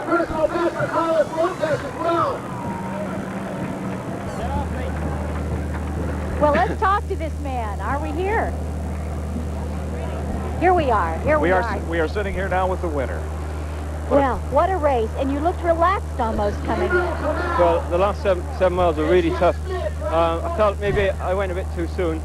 my personal best for Carlos Lopez as well. Well, let's talk to this man. Are we here? Here we are. Here we are. We are sitting here now with the winner. Well, what a race. And you looked relaxed almost coming in. Well, the last seven miles were really tough. I felt maybe I went a bit too soon.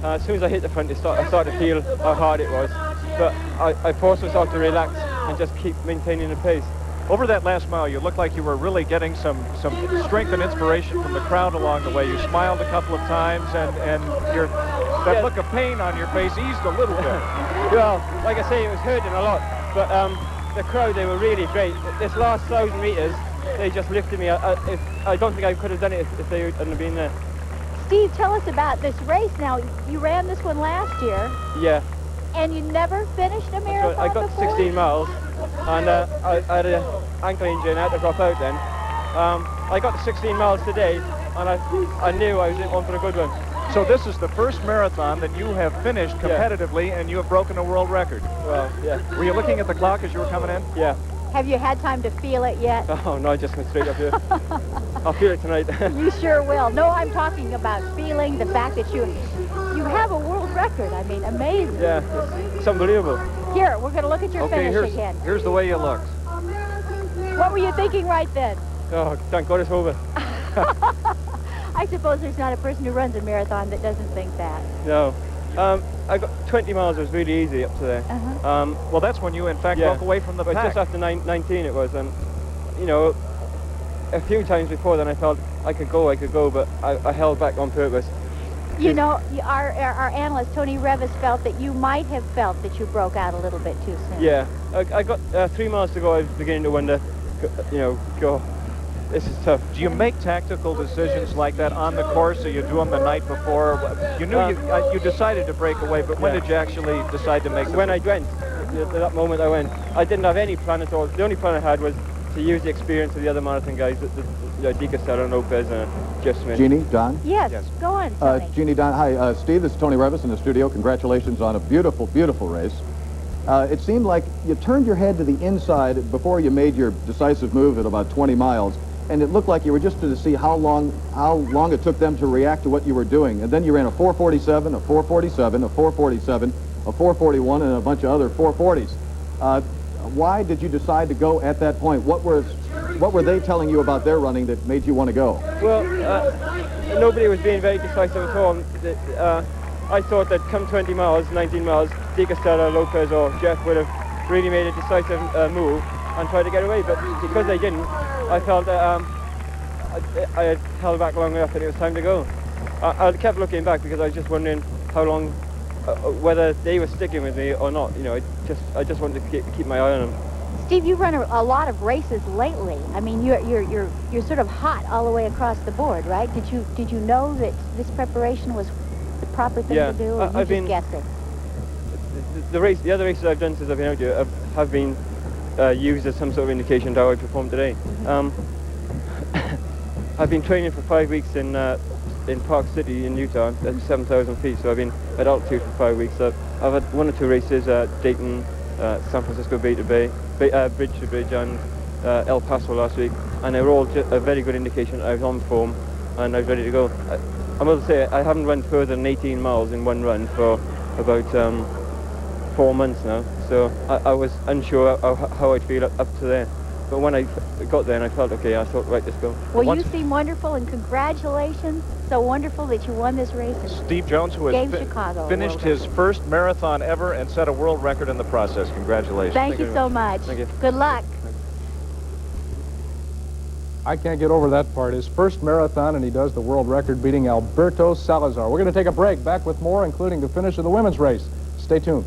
As soon as I hit the front, I started to feel how hard it was. But I forced myself to relax and just keep maintaining the pace. Over that last mile, you looked like you were really getting some strength and inspiration from the crowd along the way. You smiled a couple of times, and that look of pain on your face eased a little bit. Well, like I say, it was hurting a lot. But the crowd, they were really great. This last 1,000 meters, they just lifted me. I don't think I could have done it if they hadn't been there. Steve, tell us about this race now. You ran this one last year. Yeah. And you never finished a marathon I got before? 16 miles, and I had an ankle injury and I had to drop out then. I got to 16 miles today, and I knew I was on for a good one. So this is the first marathon that you have finished competitively, and you have broken a world record. Well, yeah. Were you looking at the clock as you were coming in? Yeah. Have you had time to feel it yet? Oh, no, I just went straight up here. I'll feel it tonight. You sure will. No, I'm talking about feeling the fact that you have a world record. I mean, amazing. Yeah, it's unbelievable. Here, we're going to look at your finish again. Here's the way you looked. What were you thinking right then? Oh, thank God it's over. I suppose there's not a person who runs a marathon that doesn't think that. No. I got 20 miles was really easy up to there. Well, that's when you, in fact, broke away from the pack. Just after 19 it was. And, you know, a few times before then I felt I could go, but I held back on purpose. You know, our analyst, Tony Revis, felt that you might have felt that you broke out a little bit too soon. Yeah. I got 3 miles to go. I was beginning to wonder, go, this is tough. Do you make tactical decisions like that on the course, or you do them the night before? You knew you decided to break away, but when did you actually decide to make them? When I went. At that moment I went. I didn't have any plan at all. The only plan I had was to use the experience of the other marathon guys, Di Castello, Lopez, and Jeff Smith. Jeannie, Don? Yes, go on, Tony. Jeannie, Don, hi. Steve, this is Tony Revis in the studio. Congratulations on a beautiful, beautiful race. It seemed like you turned your head to the inside before you made your decisive move at about 20 miles, and it looked like you were just to see how long it took them to react to what you were doing. And then you ran a 4:47, a 4:47, a 4:47, a 4:41, and a bunch of other 4:40s. Why did you decide to go at that point? What were they telling you about their running that made you want to go? Well, nobody was being very decisive at all. I thought that come 20 miles, 19 miles, Di Castello, Lopez, or Jeff would have really made a decisive move and tried to get away. But because they didn't, I felt that I had held back long enough and it was time to go. I kept looking back because I was just wondering how long, whether they were sticking with me or not. You know, I just wanted to keep my eye on them. Steve, you've run a lot of races lately. I mean, you're sort of hot all the way across the board, right? Did you know that this preparation was the proper thing to do, or you just guessing? The other races I've done since I've been out here have been used as some sort of indication to how I performed today. I've been training for 5 weeks in Park City in Utah at 7,000 feet, so I've been at altitude for 5 weeks. I've had 1 or 2 races at Dayton, San Francisco Bay to Bay, Bridge to Bridge, and El Paso last week, and they were all just a very good indication that I was on form and I was ready to go. I must say, I haven't run further than 18 miles in one run for about 4 months now, so I was unsure how I'd feel up to there. But when I got there and I felt okay, I thought, right, let's go. Well, you seem wonderful, and congratulations. So wonderful that you won this race. Steve Jones, who has finished his first marathon ever and set a world record in the process. Congratulations. Thank you so much. Thank you. Good luck. I can't get over that part. His first marathon, and he does the world record, beating Alberto Salazar. We're going to take a break. Back with more, including the finish of the women's race. Stay tuned.